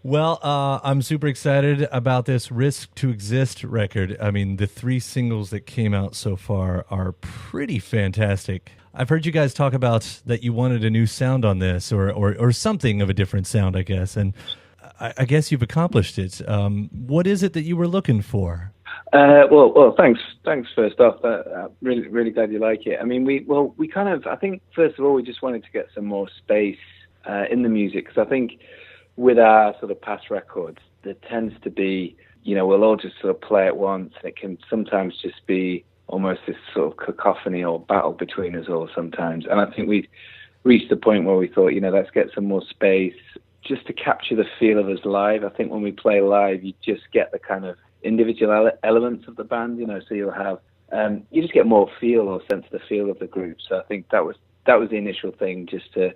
Well, I'm super excited about this Risk to Exist record. I mean, the three singles that came out so far are pretty fantastic. I've heard you guys talk about that you wanted a new sound on this, or something of a different sound, I guess, and I guess you've accomplished it. What is it that you were looking for? Well, thanks. First off, really glad you like it. I mean, we kind of, I think, first of all, we just wanted to get some more space in the music, because I think with our sort of past records, there tends to be, we'll all just sort of play at once, and it can sometimes just be almost this sort of cacophony or battle between us all sometimes. And I think we'd reached the point where we thought, let's get some more space just to capture the feel of us live. I think when we play live, you just get the kind of individual elements of the band, so you'll have, you just get more feel or sense of the feel of the group. So I think that was the initial thing, just to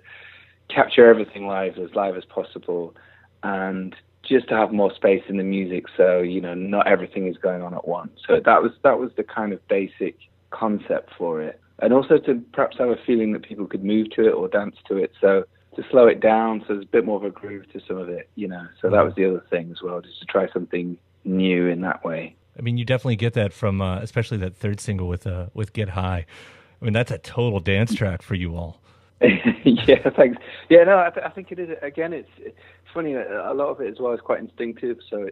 capture everything live as possible, and just to have more space in the music, so not everything is going on at once. So that was the kind of basic concept for it, and also to perhaps have a feeling that people could move to it or dance to it. So to slow it down, so there's a bit more of a groove to some of it, So that was the other thing as well, just to try something new in that way. I mean, you definitely get that from, especially that third single with Get High. I mean, that's a total dance track for you all. Yeah, thanks. Yeah, no, I think it is. Again, it's funny. A lot of it as well is quite instinctive. So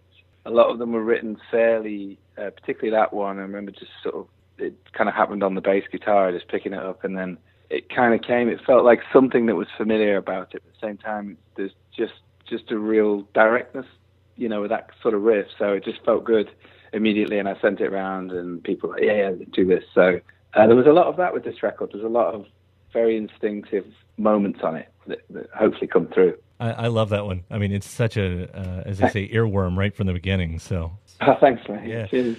a lot of them were written fairly, particularly that one. I remember just sort of, it kind of happened on the bass guitar, just picking it up, and then it kind of came. It felt like something that was familiar about it. At the same time, there's just a real directness, with that sort of riff. So it just felt good immediately, and I sent it around, and people were like, yeah, do this. So there was a lot of that with this record. There's a lot of very instinctive moments on it that hopefully come through. I love that one. I mean, it's such a, as they say, earworm right from the beginning. So, thanks, man. Yeah. Cheers.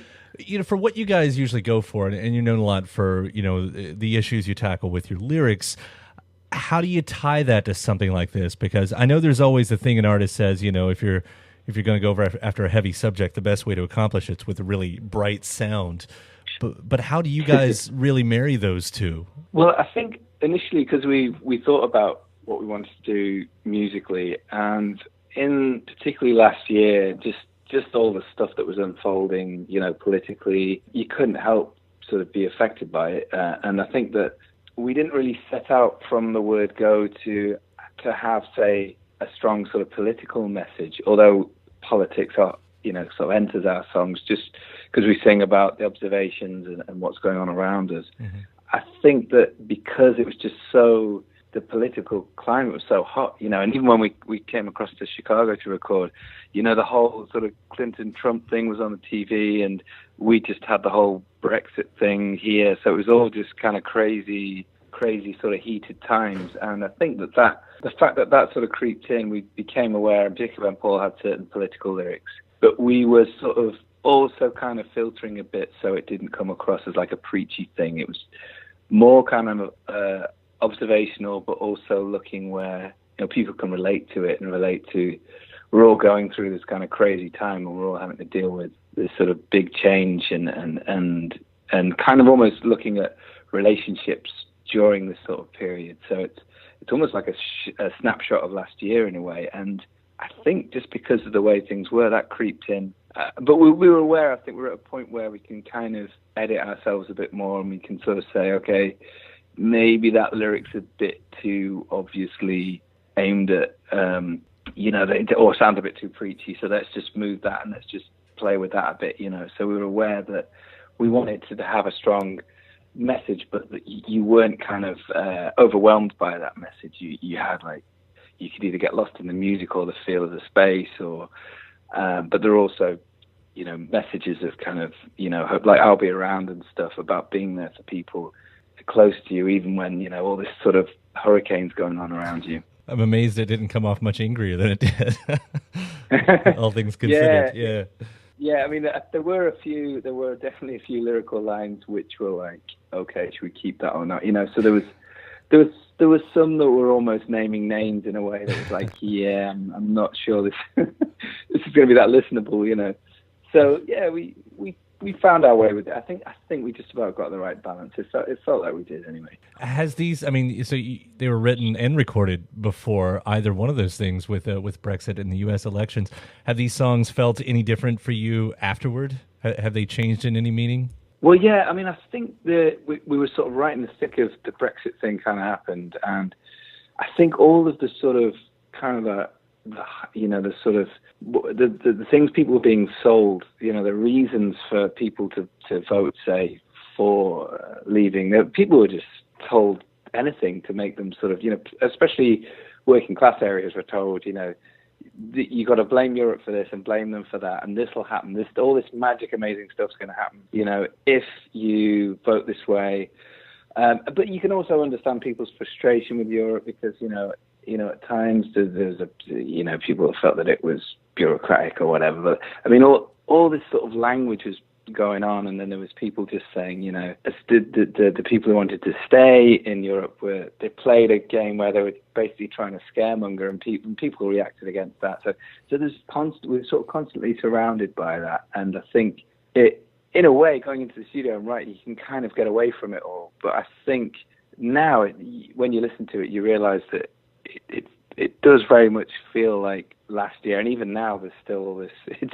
For what you guys usually go for, and you're known a lot for, the issues you tackle with your lyrics, how do you tie that to something like this? Because I know there's always the thing an artist says, if you're going to go after a heavy subject, the best way to accomplish it's with a really bright sound. But how do you guys really marry those two? Well, I think initially, because we thought about what we wanted to do musically, and in particularly last year, just all the stuff that was unfolding, politically, you couldn't help sort of be affected by it. And I think that we didn't really set out from the word go to have, say, a strong sort of political message, although politics are, sort of enters our songs just because we sing about the observations and what's going on around us. Mm-hmm. I think that because it was just the political climate was so hot, and even when we came across to Chicago to record, the whole sort of Clinton-Trump thing was on the TV, and we just had the whole Brexit thing here. So it was all just kind of crazy sort of heated times. And I think that the fact that sort of creeped in, we became aware, particularly when Paul had certain political lyrics, but we were sort of also kind of filtering a bit so it didn't come across as like a preachy thing. It was more kind of observational, but also looking where people can relate to it and relate to, we're all going through this kind of crazy time, and we're all having to deal with this sort of big change and kind of almost looking at relationships during this sort of period. So it's almost like a snapshot of last year in a way. And I think just because of the way things were, that creeped in. But we were aware, I think we're at a point where we can kind of edit ourselves a bit more, and we can sort of say, okay, maybe that lyric's a bit too obviously aimed at, or sound a bit too preachy. So let's just move that and let's just play with that a bit, So we were aware that we wanted to have a strong message, but that you weren't kind of overwhelmed by that message. You had you could either get lost in the music or the feel of the space, or but there are also messages of kind of hope, like I'll be around and stuff, about being there for people close to you, even when all this sort of hurricanes going on around you. I'm amazed it didn't come off much angrier than it did. All things considered. Yeah, I mean, there were definitely a few lyrical lines which were like, okay, should we keep that or not? So there was some that were almost naming names in a way that was like, yeah, I'm not sure this this is going to be that listenable, So yeah, we we found our way with it. I think we just about got the right balance. It felt like we did anyway. Has these? I mean, so they were written and recorded before either one of those things with Brexit and the U.S. elections. Have these songs felt any different for you afterward? Have they changed in any meaning? Well, yeah. I mean, I think we were sort of right in the thick of the Brexit thing kind of happened, and I think all of the sort of kind of the sort of the things people were being sold, the reasons for people to vote, say, for leaving. People were just told anything to make them sort of, especially working class areas were told, you got to blame Europe for this and blame them for that, and this will happen. All this magic, amazing stuff's going to happen, if you vote this way. But you can also understand people's frustration with Europe because, at times there's people felt that it was bureaucratic or whatever. But I mean, all this sort of language was going on, and then there was people just saying, the people who wanted to stay in Europe they played a game where they were basically trying to scaremonger, and people reacted against that. So we're sort of constantly surrounded by that, and I think in a way, going into the studio and writing, you can kind of get away from it all. But I think now, when you listen to it, you realise that it does very much feel like last year, and even now there's still all this. It's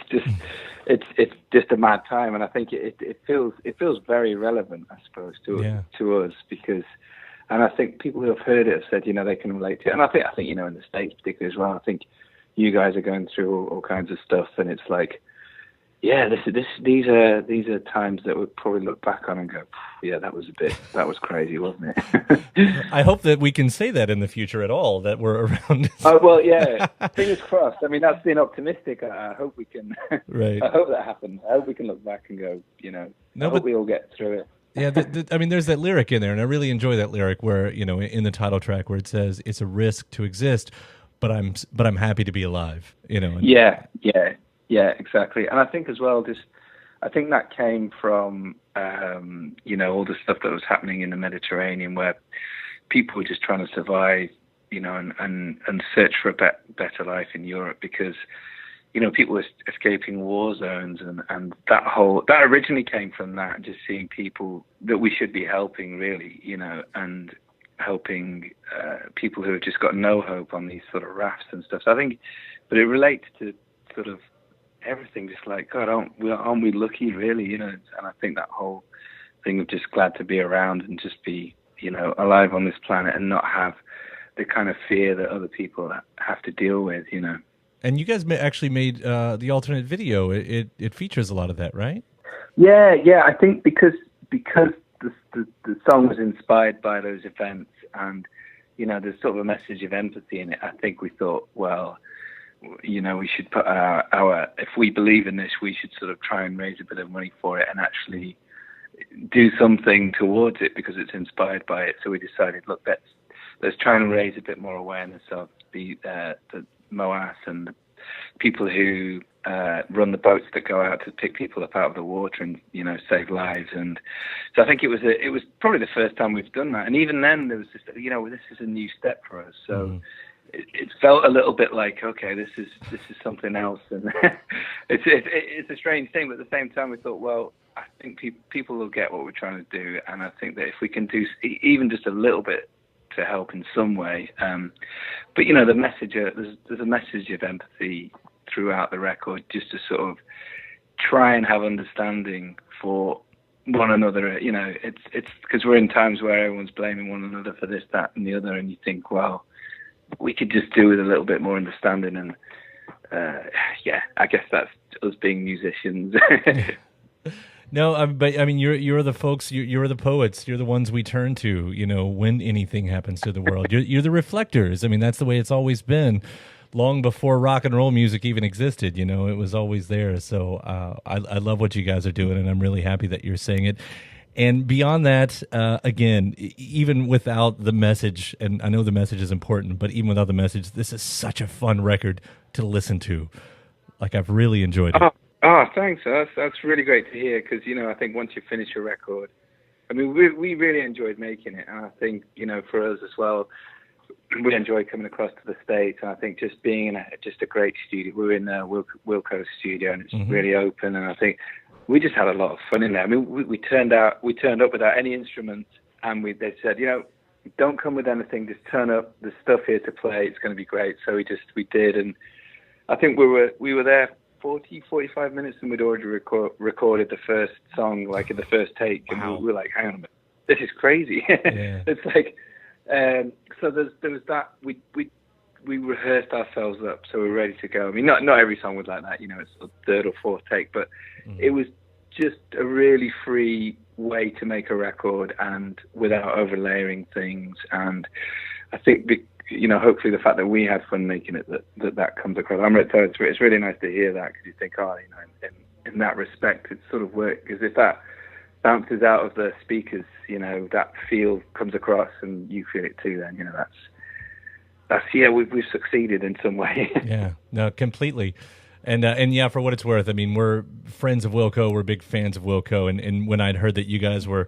just a mad time, and I think it feels very relevant, I suppose, to us because, and I think people who have heard it have said they can relate to it, and I think in the States particularly as well. I think you guys are going through all kinds of stuff, and it's like. Yeah, these are times that we'll probably look back on and go, yeah, that was crazy, wasn't it? I hope that we can say that in the future at all, that we're around. Oh, well, yeah, fingers crossed. I mean, that's being optimistic. I hope we can, right. I hope that happens. I hope we can look back and go, I hope we all get through it. Yeah, I mean, there's that lyric in there, and I really enjoy that lyric where, in the title track where it says, it's a risk to exist, but I'm happy to be alive, Yeah, exactly. And I think as well, I think that came from, all the stuff that was happening in the Mediterranean where people were just trying to survive, and search for a better life in Europe because, people were escaping war zones and that originally came from that, just seeing people that we should be helping really, and helping people who have just got no hope on these sort of rafts and stuff. So I think, but it relates to sort of everything, just like, God, aren't we lucky, really? And I think that whole thing of just glad to be around and just be, alive on this planet and not have the kind of fear that other people have to deal with, And you guys actually made the alternate video. It features a lot of that, right? Yeah. I think because the song was inspired by those events, and there's sort of a message of empathy in it. I think we thought, well, we should put if we believe in this, we should sort of try and raise a bit of money for it and actually do something towards it because it's inspired by it. So we decided, look, let's try and raise a bit more awareness of the MOAS and the people who run the boats that go out to pick people up out of the water and save lives. And so I think it was probably the first time we've done that. And even then there was this, this is a new step for us. So. It felt a little bit like, okay, this is something else, and it's a strange thing. But at the same time, we thought, well, I think people will get what we're trying to do, and I think that if we can do even just a little bit to help in some way, but the message there's a message of empathy throughout the record, just to sort of try and have understanding for one another. It's because we're in times where everyone's blaming one another for this, that, and the other, and you think, well. We could just do with a little bit more understanding, and I guess that's us being musicians. No, but I mean, you're the folks, you're the poets, you're the ones we turn to, when anything happens to the world. You're the reflectors. I mean, that's the way it's always been, long before rock and roll music even existed. It was always there. So I love what you guys are doing, and I'm really happy that you're saying it. And beyond that, again, even without the message, and I know the message is important, but even without the message, this is such a fun record to listen to. Like, I've really enjoyed it. Oh, thanks. That's really great to hear because, I think once you finish a record, I mean, we really enjoyed making it. And I think, for us as well, we enjoy coming across to the States. And I think just being in just a great studio, we're in Wilco's studio, and it's really open. And I think we just had a lot of fun in there. I mean, we turned up without any instruments, and they said, don't come with anything, just turn up. There's stuff here to play. It's going to be great. So we did, and I think we were there 45 minutes, and we'd already recorded the first song, like in the first take, and we were like, hang on a minute, this is crazy. Yeah. It's like, so there was that. We rehearsed ourselves up, so we were ready to go. I mean, not every song was like that, it's the third or fourth take, but it was just a really free way to make a record and without overlaying things. And I think, hopefully the fact that we had fun making it, that comes across. It's really nice to hear that, because you think, in that respect, it sort of worked, because if that bounces out of the speakers, that feel comes across and you feel it too, then, we've succeeded in some way. Yeah, no, completely. And yeah, for what it's worth, I mean, we're friends of Wilco. We're big fans of Wilco. And when I'd heard that you guys were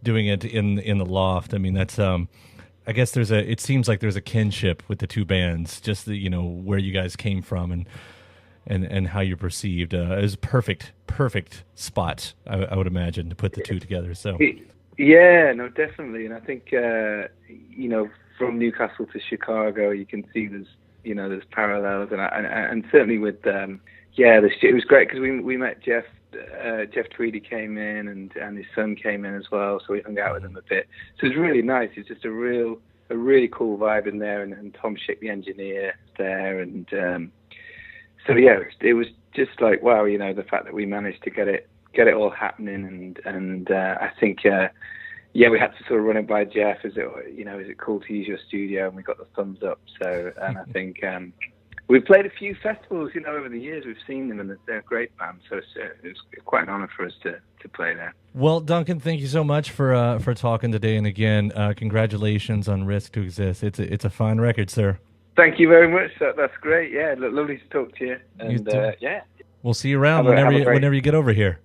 doing it in the loft, I mean, that's I guess it seems like there's a kinship with the two bands, just where you guys came from and how you're perceived. It was a perfect spot, I would imagine, to put the two together. So yeah, no, definitely. And I think from Newcastle to Chicago, you can see there's parallels, and certainly with it was great, because we met Jeff Tweedy came in, and his son came in as well, so we hung out with them a bit. So it was really nice. It's just a really cool vibe in there, and Tom Schick, the engineer, there, and so yeah, it was just like, wow, the fact that we managed to get it all happening, and I think. We had to sort of run it by Jeff. Is it cool to use your studio? And we got the thumbs up. So, and I think we've played a few festivals, over the years. We've seen them, and they're a great band. So it's quite an honor for us to play there. Well, Duncan, thank you so much for talking today. And again, congratulations on Risk to Exist. It's a fine record, sir. Thank you very much. That's great. Yeah, lovely to talk to you. And yeah, we'll see you around whenever you get over here.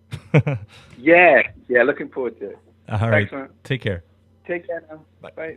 yeah, looking forward to it. All right. Thanks, man. Take care. Take care now. Bye. Bye.